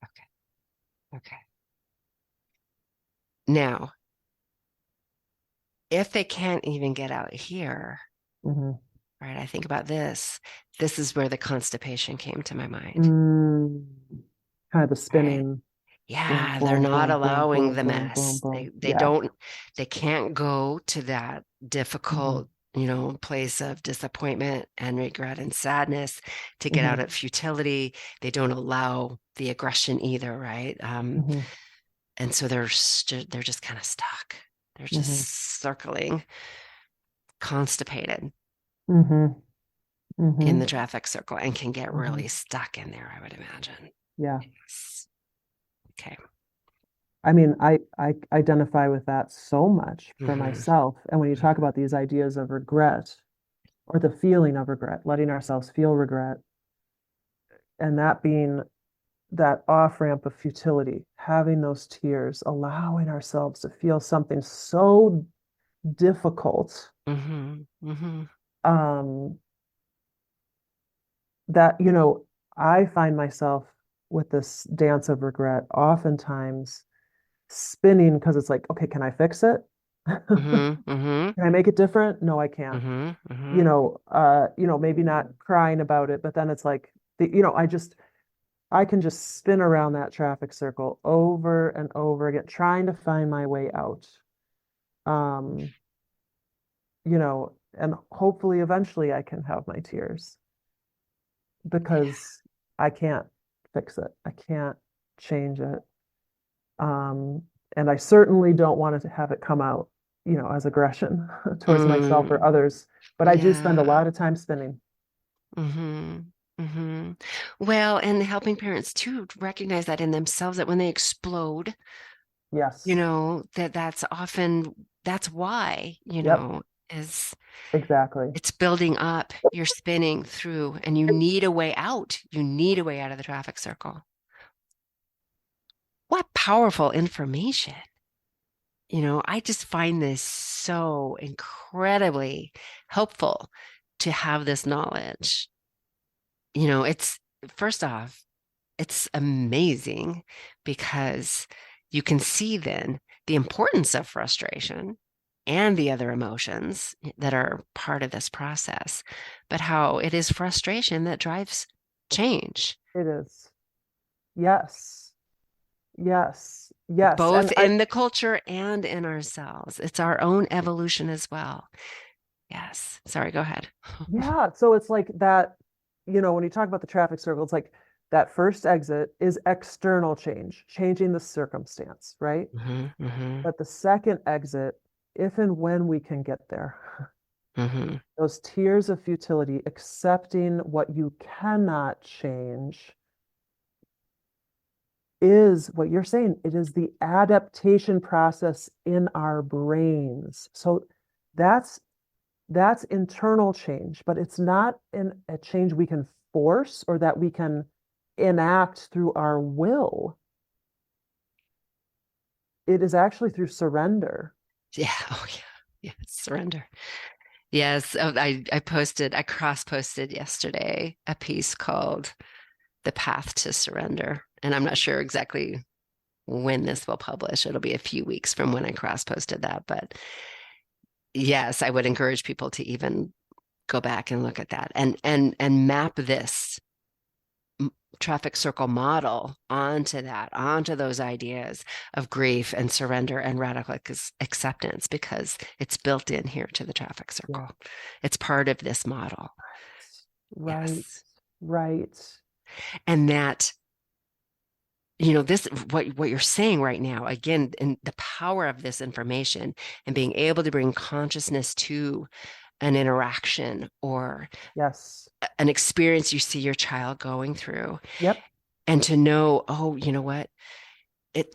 Okay. Okay. Now, if they can't even get out here, Mhm. right? I think about this. This is where the constipation came to my mind, Mm, kind of the right? spinning, boom, Yeah, they're boom, not boom, boom, allowing boom, the boom, boom, mess. boom. They Yeah. don't, they can't go to that Hmm. difficult, place of disappointment and regret and sadness to get out Hmm. at futility. They don't allow the aggression either, right? Hmm. And so they're just kind of stuck. They're Hmm. just circling, constipated Hmm. in the Hmm. traffic circle and can get Hmm. really stuck in there, I would imagine. Yeah. Yes. Okay. I mean, I identify with that so much for Hmm. myself. And when you talk about these ideas of regret, or the feeling of regret, letting ourselves feel regret, and that being that off ramp of futility, having those tears, allowing ourselves to feel something so difficult, Mm-hmm. Mm-hmm. um, that, I find myself with this dance of regret oftentimes spinning because it's like, okay, can I fix it? Mm-hmm. Mm-hmm. Can I make it different? No, I can't. Mm-hmm. Mm-hmm. Maybe not crying about it, but then it's like I can just spin around that traffic circle over and over again, trying to find my way out. Um, and hopefully eventually I can have my tears because I can't fix it. I can't change it. Um, and I certainly don't want to have it come out, as aggression towards myself or Mm, others. But I do spend a yeah. lot of time spinning. Mm-hmm. Mm-hmm. Well, and helping parents too to recognize that in themselves that when they explode, Yes. that's why, Yep. is Exactly. it's building up, you're spinning through, and you need a way out. You need a way out of the traffic circle. What powerful information. I just find this so incredibly helpful to have this knowledge. It's first off, it's amazing because you can see then the importance of frustration and the other emotions that are part of this process, but how it is frustration that drives change, It is. Yes. Yes. Yes. both And I, in the culture and in ourselves. It's our own evolution as well. Yes. Sorry, go ahead. yeah. So it's like that, when you talk about the traffic circle, it's like that first exit is external change, changing the circumstance, right? Hmm. Hmm. But the second exit, if and when we can get there, Hmm. those tears of futility, accepting what you cannot change, is what you're saying. It is the adaptation process in our brains. So that's that's internal change, but it's not a change we can force or that we can enact through our will. It is actually through surrender. Yeah. Oh, yeah. Yeah. Surrender. Yes, I cross-posted yesterday a piece called The Path to Surrender. And I'm not sure exactly when this will publish. It'll be a few weeks from when I cross-posted that. But yes, I would encourage people to even go back and look at that and map this traffic circle model onto those ideas of grief and surrender and radical acceptance because it's built in here to the traffic Yeah. circle. It's part of this model. Right. Yes. Right. And that, this what you're saying right now, again, and the power of this information and being able to bring consciousness to an interaction or Yes. an experience you see your child going through Yep. and to know, oh, you know what? It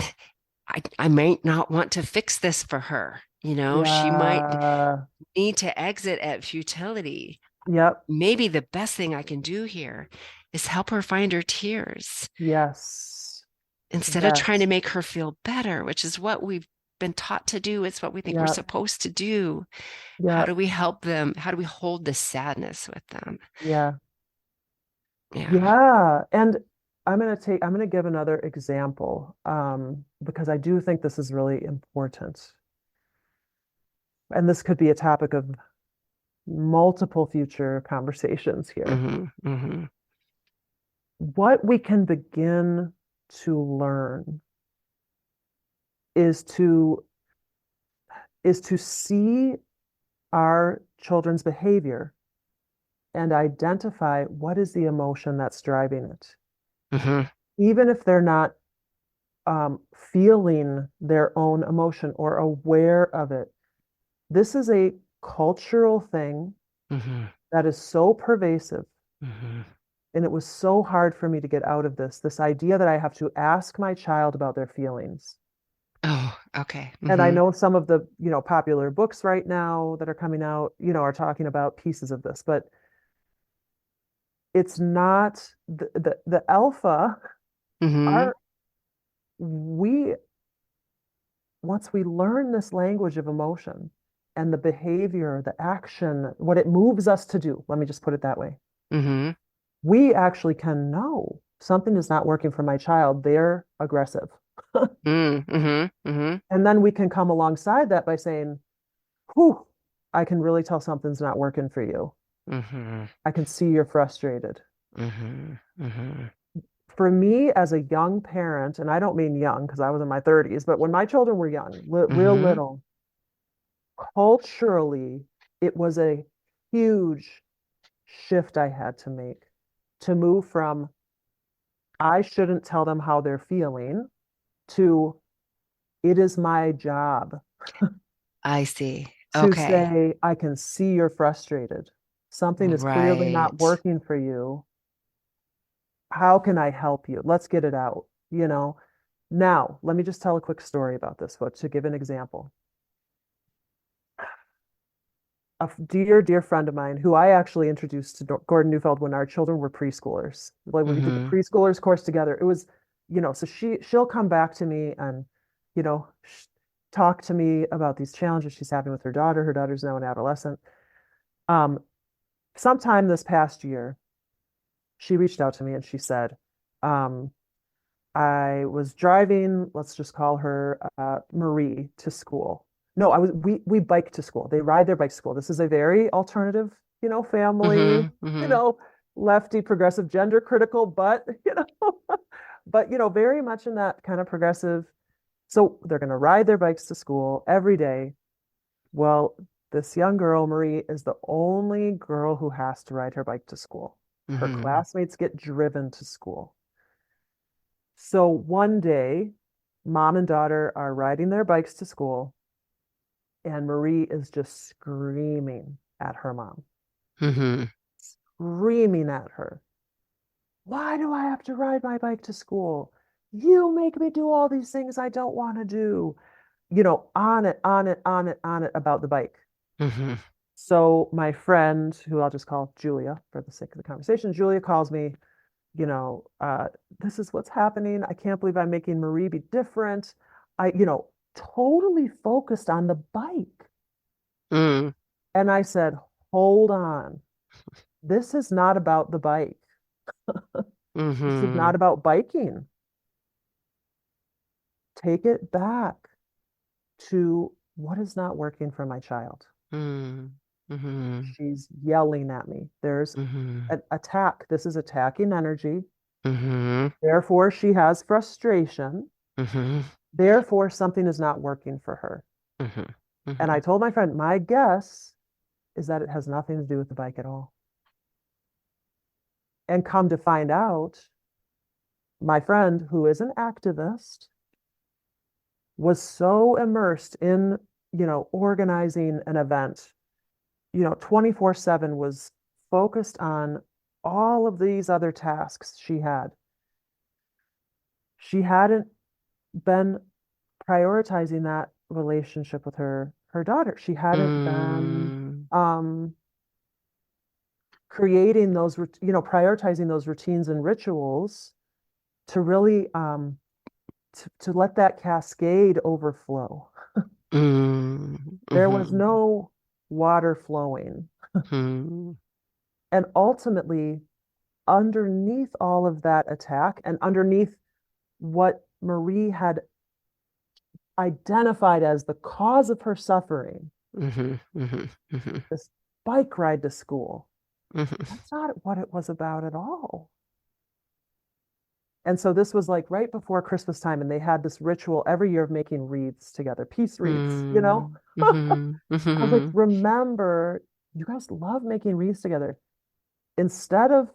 I might not want to fix this for her. She might Yeah. need to exit at futility. Yep. Maybe the best thing I can do here is help her find her tears Yes. instead of trying to Yes. make her feel better, which is what we've been taught to do. It's what we think we're Yep. supposed to do. How do Yep. we help them? How do we hold the sadness with them? Yeah. Yeah. Yeah. And I'm gonna give another example, because I do think this is really important. And this could be a topic of multiple future conversations here. Hmm. Hmm. What we can begin to learn is to see our children's behavior and identify what is the emotion that's driving it. Hmm. Even if they're not feeling their own emotion or aware of it. This is a cultural thing Hmm. that is so pervasive. Hmm. And it was so hard for me to get out of this idea that I have to ask my child about their feelings. Oh, Okay. And I Mm-hmm. know some of the, popular books right now that are coming out, are talking about pieces of this, but it's not the alpha Mm-hmm. are we once we learn this language of emotion and the behavior, the action, what it moves us to do, let me just put it that way. Mm-hmm. We actually can know something is not working for my child. They're aggressive. Mm-hmm. Mm-hmm. And then we can come alongside that by saying, whew, I can really tell something's not working for you. Mm-hmm. I can see you're frustrated. Mm-hmm. Mm-hmm. For me, as a young parent, and I don't mean young because I was in my 30s, but when my children were young, real Mm-hmm. little, culturally, it was a huge shift I had to make to move from I shouldn't tell them how they're feeling to it is my job I see. to Okay. say, I can see you're frustrated. Something is clearly not Right. working for you. How can I help you? Let's get it out, you know? Now, let me just tell a quick story about this, but to give an example. A dear, dear friend of mine who I actually introduced to Gordon Neufeld when our children were preschoolers. Like when we did the Mm-hmm. preschoolers course together, it was, so she'll come back to me and, you know, talk to me about these challenges she's having with her daughter. Her daughter's now an adolescent. Um, Sometime this past year, she reached out to me and she said, um, I was driving, let's just call her Marie to school. No, I was we bike to school. They ride their bikes to school. This is a very alternative, family, Mm-hmm. you Mm-hmm. know, lefty, progressive, gender critical, but very much in that kind of progressive. So they're going to ride their bikes to school every day. Well, this young girl, Marie, is the only girl who has to ride her bike to school. Her Mm-hmm. classmates get driven to school. So one day, mom and daughter are riding their bikes to school, and Marie is just screaming at her mom, Mm-hmm. screaming at her. Why do I have to ride my bike to school? You make me do all these things I don't want to do. On it, on it, on it, on it about the bike. Mm-hmm. So my friend, who I'll just call Julia for the sake of the conversation, Julia calls me, you know, uh, this is what's happening. I can't believe I'm making Marie be different. Totally focused on the bike. Mm-hmm. And I said, hold on. This is not about the bike. This is Mm-hmm. not about biking. Take it back to what is not working for my child. Mm-hmm. She's yelling at me. There's Mm-hmm. an attack. This is attacking energy. Mm-hmm. Therefore, she has frustration. Mm-hmm. Therefore, something is not working for her. Mm-hmm. And Mm-hmm. I told my friend, my guess is that it has nothing to do with the bike at all. And come to find out, my friend, who is an activist, was so immersed in, organizing an event, 24/7 was focused on all of these other tasks she had. She hadn't been prioritizing that relationship with her daughter. She hadn't been Mm-hmm. creating those, prioritizing those routines and rituals to really to let that cascade overflow. There was Mm-hmm. no water flowing. Mm-hmm. And ultimately, underneath all of that attack and underneath what Marie had identified as the cause of her suffering, Mm-hmm. Mm-hmm. Mm-hmm. this bike ride to school, Mm-hmm. that's not what it was about at all. And so this was like right before Christmas time, and they had this ritual every year of making wreaths together, peace wreaths, Mm-hmm. Mm-hmm. I was like, Mm-hmm. remember, you guys love making wreaths together. Instead of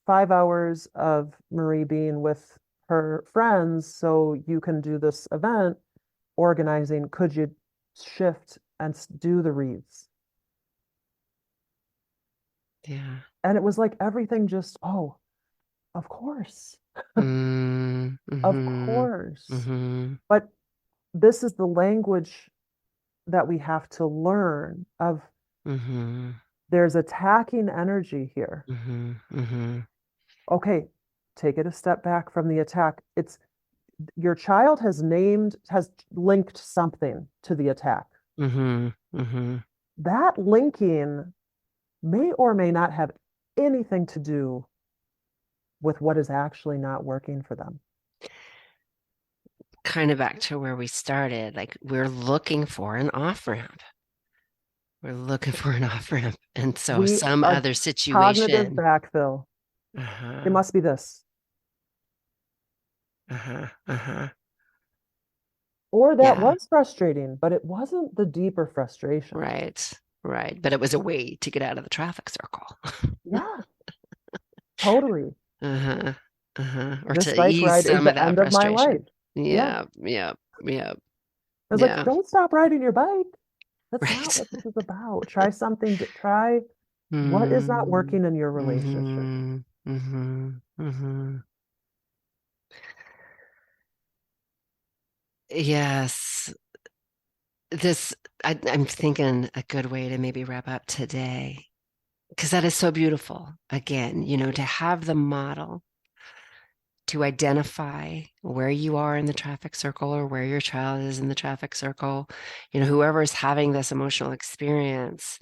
5 hours of Marie being with her friends so you can do this event, organizing, could you shift and do the wreaths? Yeah. And it was like everything just, oh, of course, Mm-hmm. of Mm-hmm. course. Mm-hmm. But this is the language that we have to learn of. Mm-hmm. There's attacking energy here. Mm-hmm. Mm-hmm. Okay, take it a step back from the attack. It's your child has linked something to the attack. Mm-hmm. Mm-hmm. That linking may or may not have anything to do with what is actually not working for them. Kind of back to where we started. Like we're looking for an off-ramp. We're looking for an off-ramp. And so We some are other cognitive situation. backfill. It Uh-huh. must be this. Uh-huh. Uh-huh. Or that Yeah. was frustrating, but it wasn't the deeper frustration. Right. Right. But it was a way to get out of the traffic circle. Yeah, totally. Uh-huh. Uh-huh. Or This to bike ease ride is some of the that end of my life. frustration. Yeah. Yeah. Yeah. Yeah. I was like, Yeah. don't stop riding your bike. That's not Right. what this is about. Try something, try what is not Mm-hmm. working in your relationship. Mm-hmm. Mm-hmm. Mm-hmm. Yes. This, I'm thinking a good way to maybe wrap up today, because that is so beautiful. Again, to have the model to identify where you are in the traffic circle or where your child is in the traffic circle, whoever is having this emotional experience,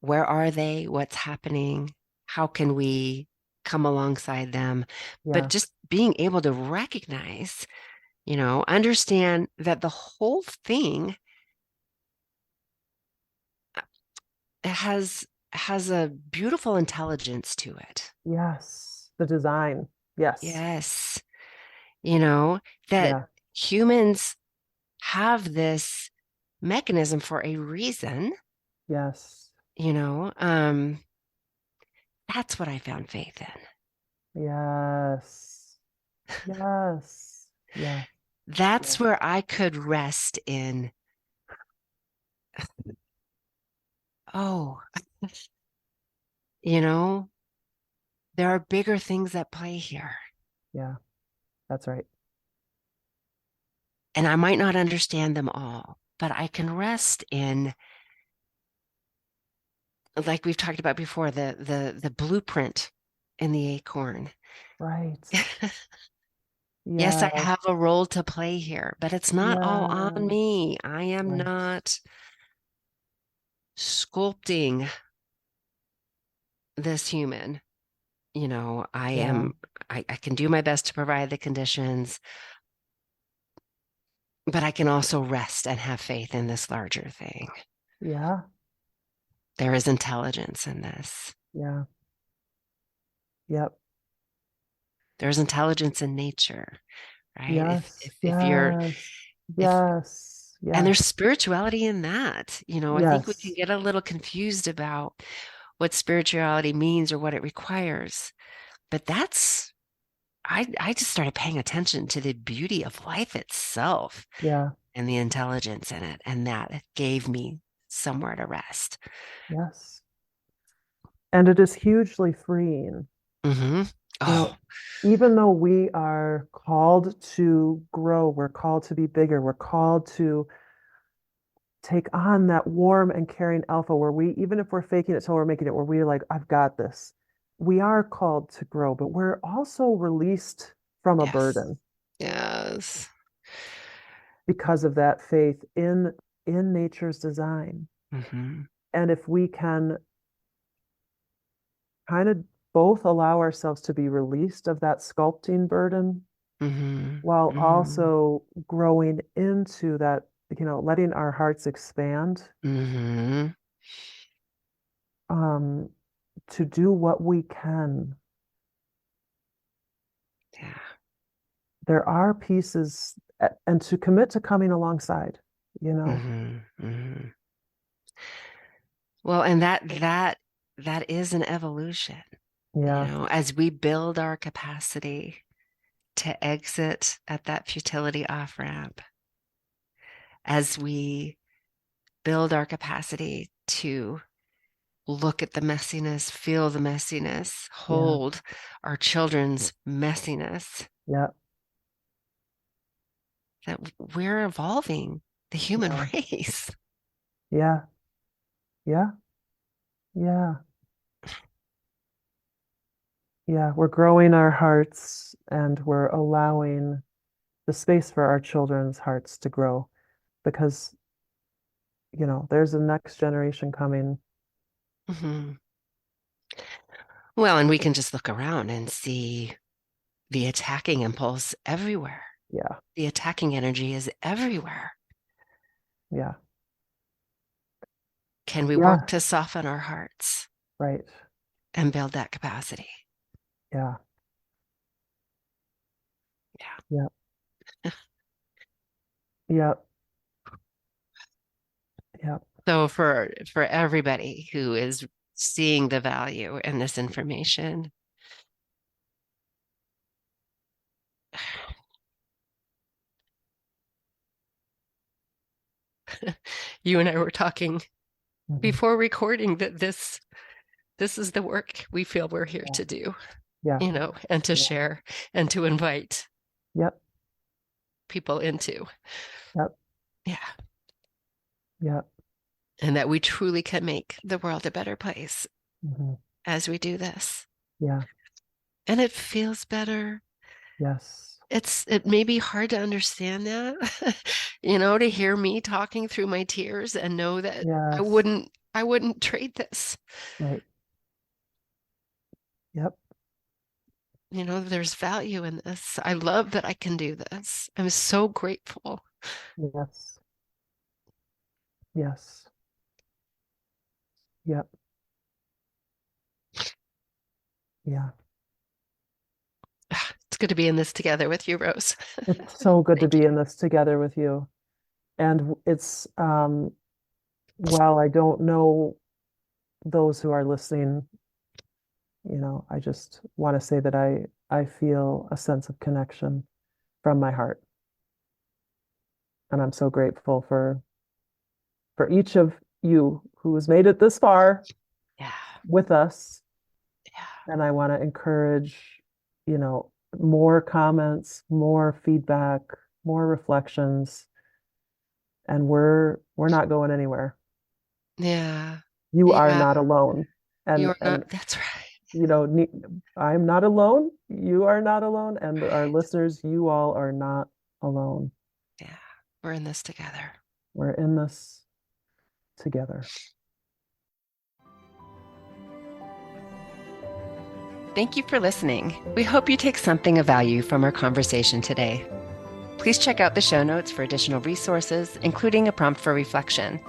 where are they? What's happening? How can we come alongside them? But Yeah. just being able to recognize, understand that the whole thing has a beautiful intelligence to it. Yes. The design. Yes. Yes. You know, that Yeah. humans have this mechanism for a reason, Yes. you know. Um, that's what I found faith in. Yes. Yes. Yeah. That's Yeah. where I could rest in, oh, you know, there are bigger things at play here. Yeah. That's right. And I might not understand them all, but I can rest in, like we've talked about before, the blueprint in the acorn. Right. Yes, I Yes. have a role to play here, but it's not all on Yes. me. I am Right. not sculpting this human. I Yeah. am, I can do my best to provide the conditions, but I can also rest and have faith in this larger thing. Yeah. There is intelligence in this. Yeah. Yep. There's intelligence in nature, right? Yes. If you're Yes. if Yes. and there's Yes. spirituality in that. I think we can Yes. get a little confused about what spirituality means or what it requires. But I just started paying attention to the beauty of life itself Yeah. and the intelligence in it. And that gave me somewhere to rest. Yes. And it is hugely freeing. Hmm. You Oh, know, even though we are called to grow, we're called to be bigger, we're called to take on that warm and caring alpha where we, even if we're faking it till we're making it, where we're like, I've got this. We are called to grow, but we're also released from a yes. burden Yes. because of that faith in nature's design. Hmm. And if we can kind of both allow ourselves to be released of that sculpting burden Hmm. while Hmm. also growing into that, letting our hearts expand, Hmm. um, to do what we can. Yeah. There are pieces, and to commit to coming alongside, you know? Hmm. Hmm. Well, and that is an evolution, Yeah, as we build our capacity to exit at that futility off ramp, as we build our capacity to look at the messiness, feel the messiness, yeah, hold our children's messiness, yeah, that we're evolving the human Yeah. race. Yeah. Yeah. Yeah. Yeah. We're growing our hearts and we're allowing the space for our children's hearts to grow because, there's a next generation coming. Mhm. Well, and we can just look around and see the attacking impulse everywhere. Yeah. The attacking energy is everywhere. Yeah. Can we work Yeah. to soften our hearts Right. and build that capacity? Yeah. Yeah. Yeah. Yeah. Yeah. So for everybody who is seeing the value in this information, you and I were talking Mhm. before recording that this is the work we feel we're here Yeah. to do, Yeah. and to Yeah. share and to invite Yep. people into. Yep. Yeah. Yep. And that we truly can make the world a better place Mhm. as we do this. Yeah. And it feels better. Yes. It may be hard to understand that, to hear me talking through my tears and know that Yes. I wouldn't trade this. Right. Yep. There's value in this. I love that I can do this. I'm so grateful. Yes. Yes. Yep. Yeah. It's good to be in this together with you, Rose. It's so good to Thank be you. in this together with you. And it's while I don't know those who are listening, I just want to say that I feel a sense of connection from my heart. And I'm so grateful for each of you who has made it this far Yeah. with us. Yeah. And I want to encourage, more comments, more feedback, more reflections. And we're not going anywhere. Yeah. You are Yeah. not alone. And You're and not, that's right. you know, I'm not alone. You are not alone. And our Right. listeners, you all are not alone. Yeah. We're in this together. We're in this together. Thank you for listening. We hope you take something of value from our conversation today. Please check out the show notes for additional resources, including a prompt for reflection.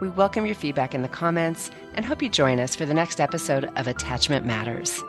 We welcome your feedback in the comments and hope you join us for the next episode of Attachment Matters.